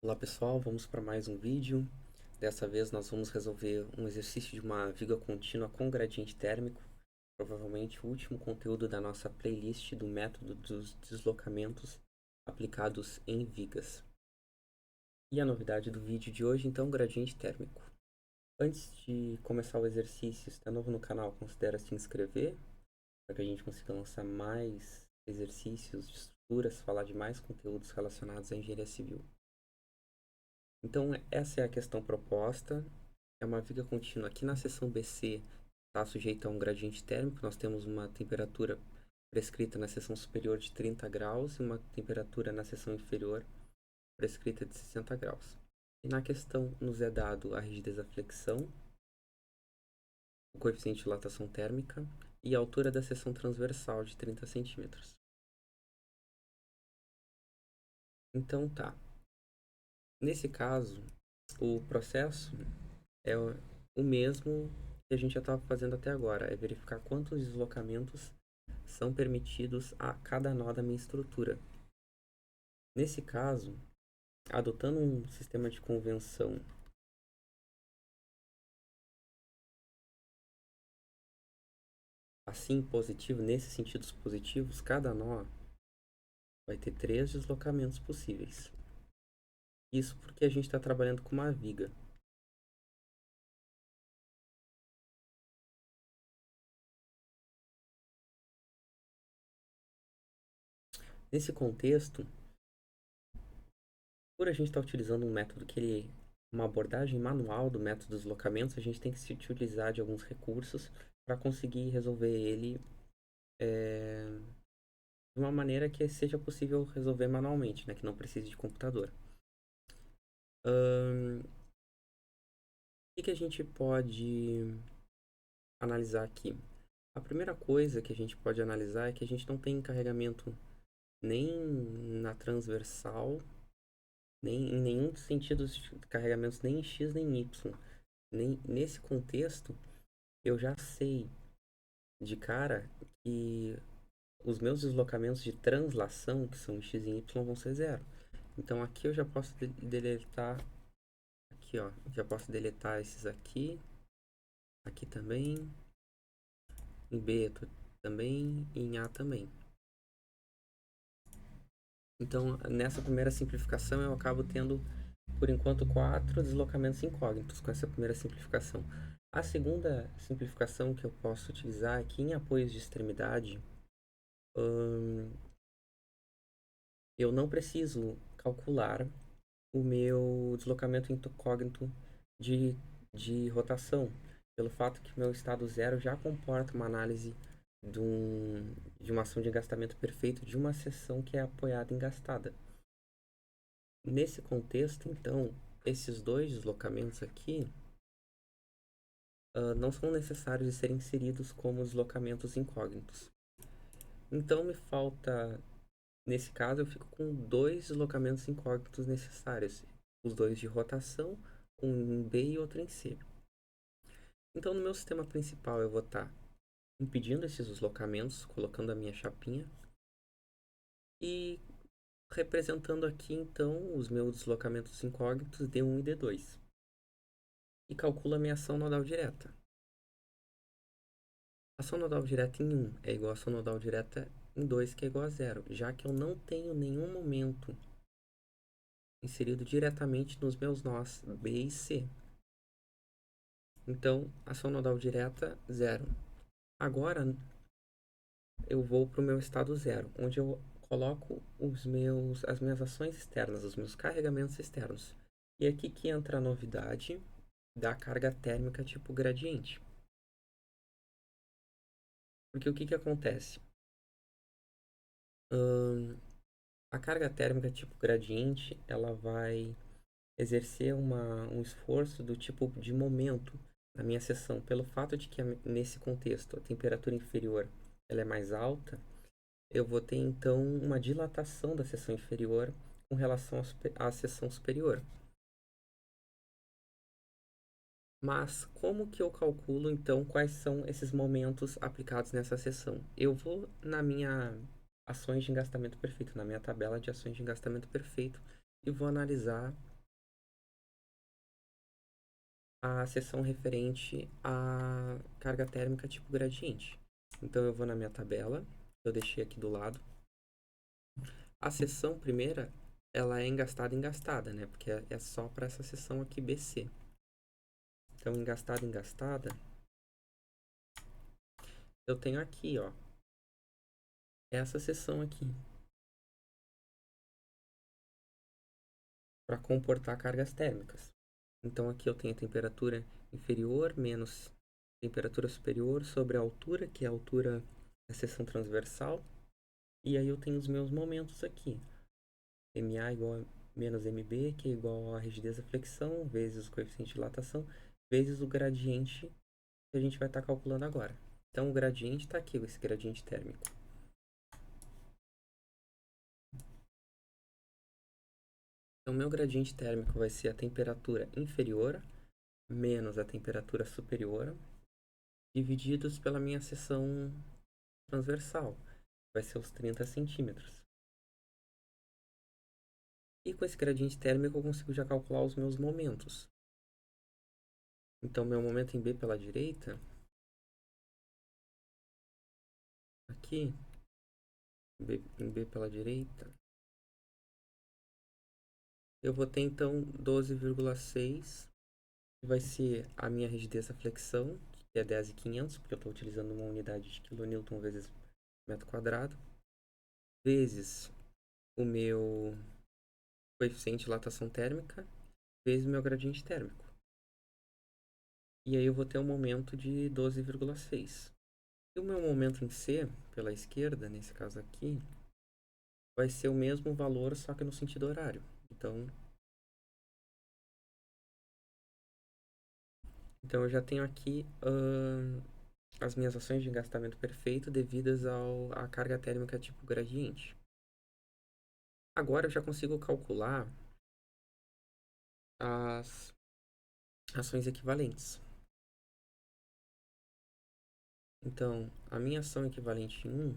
Olá pessoal, vamos para mais um vídeo. Dessa vez nós vamos resolver um exercício de uma vez Dessa vez nós vamos resolver um exercício de uma viga contínua com gradiente térmico, provavelmente o último conteúdo da nossa playlist do método dos deslocamentos aplicados em vigas. E a novidade do vídeo de hoje, então, gradiente térmico. Antes de começar o exercício, se está novo no canal, considere se inscrever, para que a gente consiga lançar mais exercícios de estruturas, falar de mais conteúdos relacionados à engenharia civil. Então, essa é a questão proposta. É uma viga contínua. Aqui na seção BC está sujeita a um gradiente térmico. Nós temos uma temperatura prescrita na seção superior de 30 graus e uma temperatura na seção inferior prescrita de 60 graus. E na questão nos é dado a rigidez da flexão, o coeficiente de dilatação térmica e a altura da seção transversal de 30 centímetros. Então tá. Nesse caso, o processo é o mesmo que a gente já estava fazendo até agora, é verificar quantos deslocamentos são permitidos a cada nó da minha estrutura. Nesse caso, adotando um sistema de convenção assim positivo, nesses sentidos positivos, cada nó vai ter 3 deslocamentos possíveis. Isso porque a gente está trabalhando com uma viga. Nesse contexto, por a gente estar utilizando um método uma abordagem manual do método dos deslocamentos, a gente tem que se utilizar de alguns recursos para conseguir resolver ele de uma maneira que seja possível resolver manualmente, né, que não precise de computador. O que a gente pode analisar aqui? A primeira coisa que a gente pode analisar é que a gente não tem carregamento nem na transversal, nem em nenhum dos sentidos de carregamentos, nem em X nem em Y. Nesse contexto, eu já sei de cara que os meus deslocamentos de translação, que são em X e Y, vão ser zero. Então aqui eu já posso deletar, aqui ó, já posso deletar esses aqui, aqui também, em B também e em A também. Então nessa primeira simplificação eu acabo tendo, por enquanto, 4 deslocamentos incógnitos com essa primeira simplificação. A segunda simplificação que eu posso utilizar aqui em apoios de extremidade, eu não preciso calcular o meu deslocamento incógnito de rotação, pelo fato que meu estado zero já comporta uma análise de uma ação de engastamento perfeito de uma seção que é apoiada engastada. Nesse contexto, então, esses dois deslocamentos aqui não são necessários de serem inseridos como deslocamentos incógnitos. Então, me falta, nesse caso, eu fico com 2 deslocamentos incógnitos necessários, os dois de rotação, um em B e outro em C. Então, no meu sistema principal, eu vou estar impedindo esses deslocamentos, colocando a minha chapinha e representando aqui, então, os meus deslocamentos incógnitos D1 e D2. E calculo a minha ação nodal direta. A ação nodal direta em 1 é igual a ação nodal direta em 2, que é igual a 0, já que eu não tenho nenhum momento inserido diretamente nos meus nós B e C. Então, ação nodal direta, 0. Agora, eu vou para o meu estado zero, onde eu coloco as minhas ações externas, os meus carregamentos externos. E aqui que entra a novidade da carga térmica tipo gradiente. Porque o que acontece? A carga térmica tipo gradiente, ela vai exercer um esforço do tipo de momento na minha seção. Pelo fato de que nesse contexto a temperatura inferior ela é mais alta, eu vou ter então uma dilatação da seção inferior com relação à seção superior. Mas como que eu calculo então quais são esses momentos aplicados nessa seção? Eu vou na minha ações de engastamento perfeito, na minha tabela de ações de engastamento perfeito, e vou analisar a seção referente à carga térmica tipo gradiente. Então eu vou na minha tabela, eu deixei aqui do lado. A seção primeira, ela é engastada, né? Porque é só para essa seção aqui BC. Então, engastada, eu tenho aqui, ó, essa seção aqui, para comportar cargas térmicas. Então, aqui eu tenho a temperatura inferior menos temperatura superior sobre a altura, que é a altura da seção transversal. E aí eu tenho os meus momentos aqui. MA igual a menos MB, que é igual a rigidez da flexão, vezes o coeficiente de dilatação, vezes o gradiente que a gente vai estar calculando agora. Então, o gradiente está aqui, esse gradiente térmico. Então, meu gradiente térmico vai ser a temperatura inferior menos a temperatura superior, divididos pela minha seção transversal, vai ser os 30 centímetros. E com esse gradiente térmico eu consigo já calcular os meus momentos. Então, meu momento em B pela direita, aqui, em B pela direita, eu vou ter então 12,6, que vai ser a minha rigidez da flexão, que é 10.500, porque eu estou utilizando uma unidade de kN vezes metro quadrado, vezes o meu coeficiente de dilatação térmica, vezes o meu gradiente térmico. E aí eu vou ter um momento de 12,6. E o meu momento em C, pela esquerda, nesse caso aqui, vai ser o mesmo valor, só que no sentido horário. Então eu já tenho aqui as minhas ações de engastamento perfeito devidas à carga térmica tipo gradiente. Agora eu já consigo calcular as ações equivalentes. Então, a minha ação equivalente em 1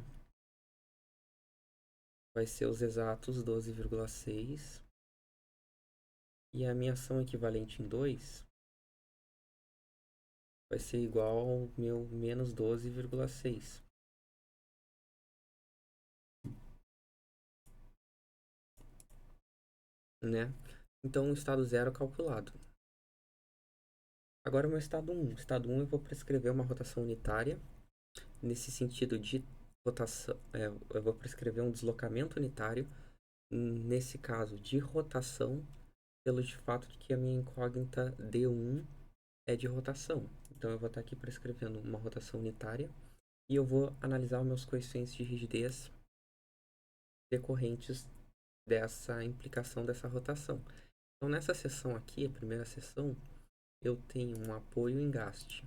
vai ser os exatos 12,6. E a minha ação equivalente em 2 vai ser igual ao meu menos 12,6. Né? Então, o estado 0 calculado. Agora, o meu estado 1. Estado 1 eu vou prescrever uma rotação unitária. Nesse sentido de rotação, eu vou prescrever um deslocamento unitário. Nesse caso, de rotação, pelo de fato de que a minha incógnita D1 é de rotação. Então, eu vou estar aqui prescrevendo uma rotação unitária. E eu vou analisar os meus coeficientes de rigidez decorrentes dessa implicação dessa rotação. Então, nessa seção aqui, a primeira seção, eu tenho um apoio engaste.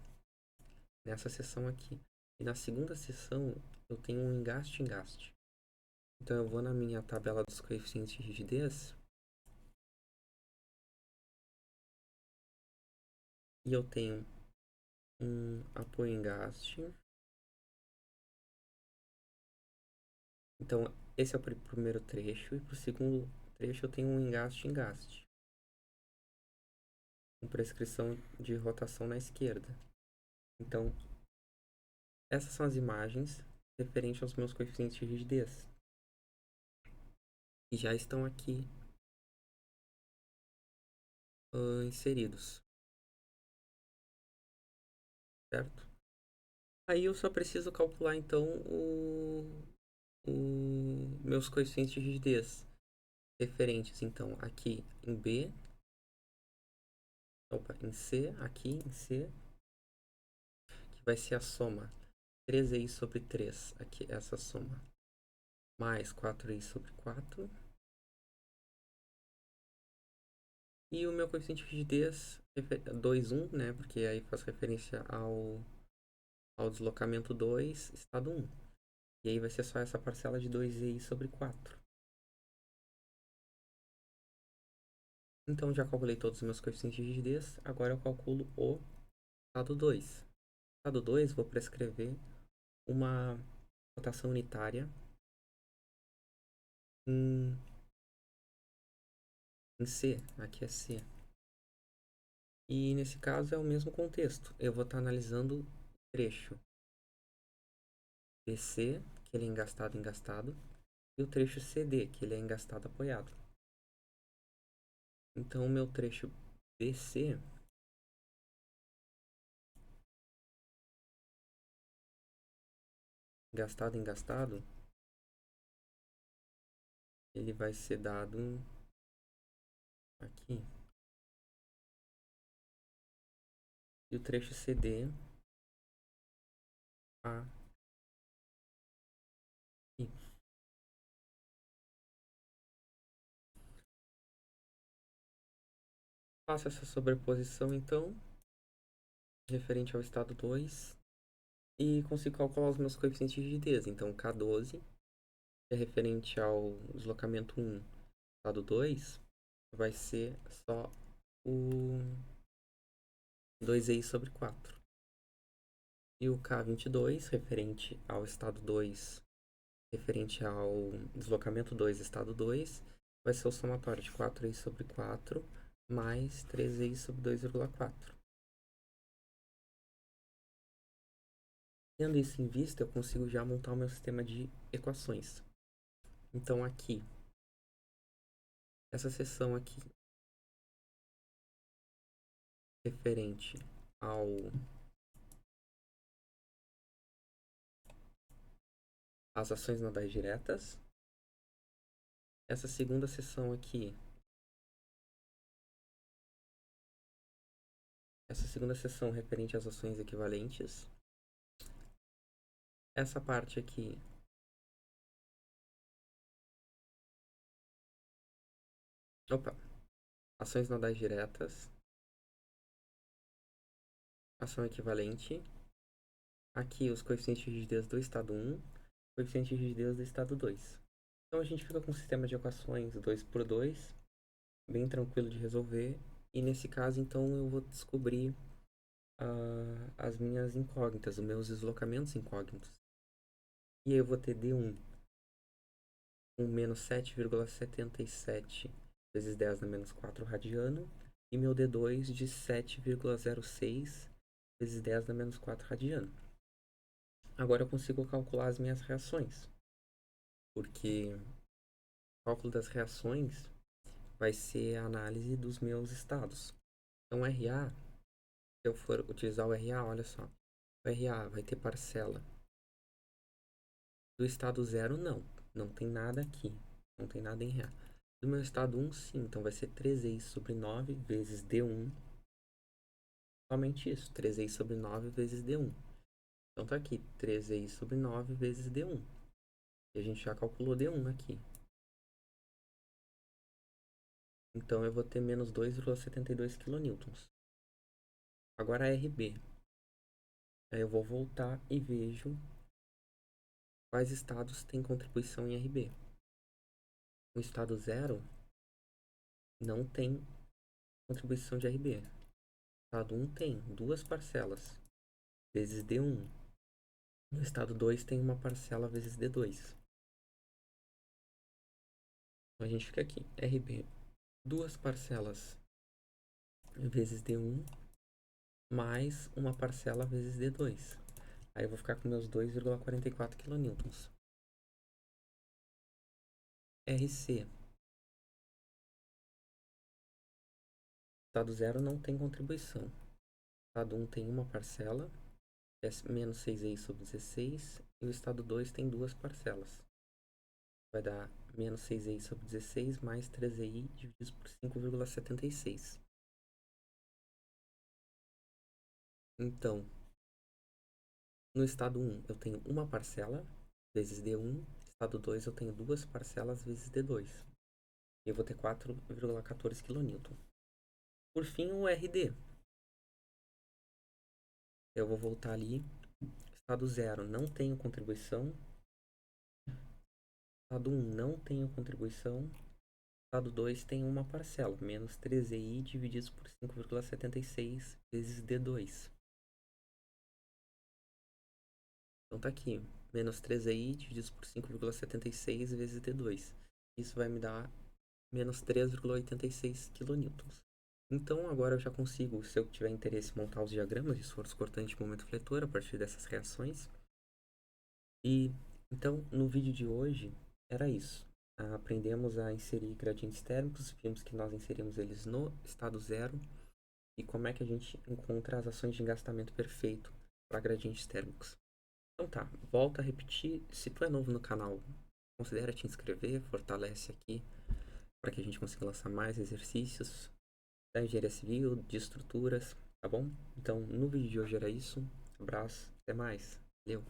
Nessa seção aqui. E na segunda seção, eu tenho um engaste-engaste. Então, eu vou na minha tabela dos coeficientes de rigidez e eu tenho um apoio-engaste. Então, esse é o primeiro trecho. E para o segundo trecho, eu tenho um engaste-engaste. Com prescrição de rotação na esquerda. Então, essas são as imagens referentes aos meus coeficientes de rigidez. Que já estão aqui inseridos. Certo? Aí eu só preciso calcular, então, meus coeficientes de rigidez. Referentes, então, aqui em B. Opa, em C. Aqui em C. Que vai ser a soma 3i sobre 3. Aqui, essa soma. Mais 4i sobre 4. E o meu coeficiente de rigidez 2,1, né? Porque aí faz referência ao deslocamento 2, estado 1. E aí vai ser só essa parcela de 2i sobre 4. Então, já calculei todos os meus coeficientes de rigidez. Agora eu calculo o estado 2. Estado 2, vou prescrever uma rotação unitária em C. Aqui é C. E nesse caso é o mesmo contexto. Eu vou estar analisando o trecho BC, que ele é engastado, e o trecho CD, que ele é engastado apoiado. Então, o meu trecho BC engastado, ele vai ser dado aqui. E o trecho CD aqui. Faço essa sobreposição, então, referente ao estado 2, e consigo calcular os meus coeficientes de rigidez. Então, K12, que é referente ao deslocamento 1, estado 2, vai ser só o 2i sobre 4. E o K22, referente ao estado 2, referente ao deslocamento 2, estado 2, vai ser o somatório de 4i sobre 4 mais 3i sobre 2,4. Tendo isso em vista, eu consigo já montar o meu sistema de equações. Então, aqui, essa seção aqui, referente às ações nodais diretas. Essa segunda seção aqui, essa segunda seção referente às ações equivalentes. Essa parte aqui, ações nodais diretas, ação equivalente. Aqui os coeficientes de rigidez do estado 1, coeficiente de rigidez do estado 2. Então a gente fica com um sistema de equações 2 por 2, bem tranquilo de resolver. E nesse caso, então, eu vou descobrir as minhas incógnitas, os meus deslocamentos incógnitos. E aí eu vou ter D1 com menos 7,77 vezes 10 na menos 4 radiano, e meu D2 de 7,06 vezes 10 na menos 4 radiano. Agora eu consigo calcular as minhas reações, porque o cálculo das reações vai ser a análise dos meus estados. Então, RA, se eu for utilizar o RA, olha só, o RA vai ter parcela do estado 0, não tem nada aqui, não tem nada em RA. Do meu estado 1, sim, então vai ser 3i sobre 9 vezes D1, somente isso, 3i sobre 9 vezes D1. Então tá aqui, 3i sobre 9 vezes D1. E a gente já calculou D1 aqui. Então eu vou ter menos 2,72 kN. Agora RB. Aí eu vou voltar e vejo quais estados têm contribuição em RB. O estado 0 não tem contribuição de RB. O estado 1 tem duas parcelas, vezes D1. No estado 2 tem uma parcela vezes D2. Então a gente fica aqui, RB, duas parcelas vezes D1, mais uma parcela vezes D2. Aí eu vou ficar com meus 2,44 kN. RC. Estado 0 não tem contribuição. Estado 1 tem uma parcela, que é menos 6i sobre 16, e o estado 2 tem duas parcelas. Vai dar menos 6i sobre 16 mais 3i dividido por 5,76. Então, no estado 1 eu tenho uma parcela vezes D1, estado 2 eu tenho duas parcelas vezes D2. E eu vou ter 4,14 kN. Por fim, o RD. Eu vou voltar ali. Estado 0 não tenho contribuição. Estado 1 não tenho contribuição. Estado 2 tem uma parcela, menos 13i dividido por 5,76 vezes D2. Então tá aqui, menos 13i dividido por 5,76 vezes D2. Isso vai me dar menos 3,86 kN. Então agora eu já consigo, se eu tiver interesse, montar os diagramas de esforço cortante e momento fletor a partir dessas reações. E então no vídeo de hoje era isso. Aprendemos a inserir gradientes térmicos, vimos que nós inserimos eles no estado zero e como é que a gente encontra as ações de engastamento perfeito para gradientes térmicos. Então tá, volta a repetir. Se tu é novo no canal, considera te inscrever, fortalece aqui para que a gente consiga lançar mais exercícios da engenharia civil, de estruturas, tá bom? Então, no vídeo de hoje era isso. Abraço, até mais. Valeu!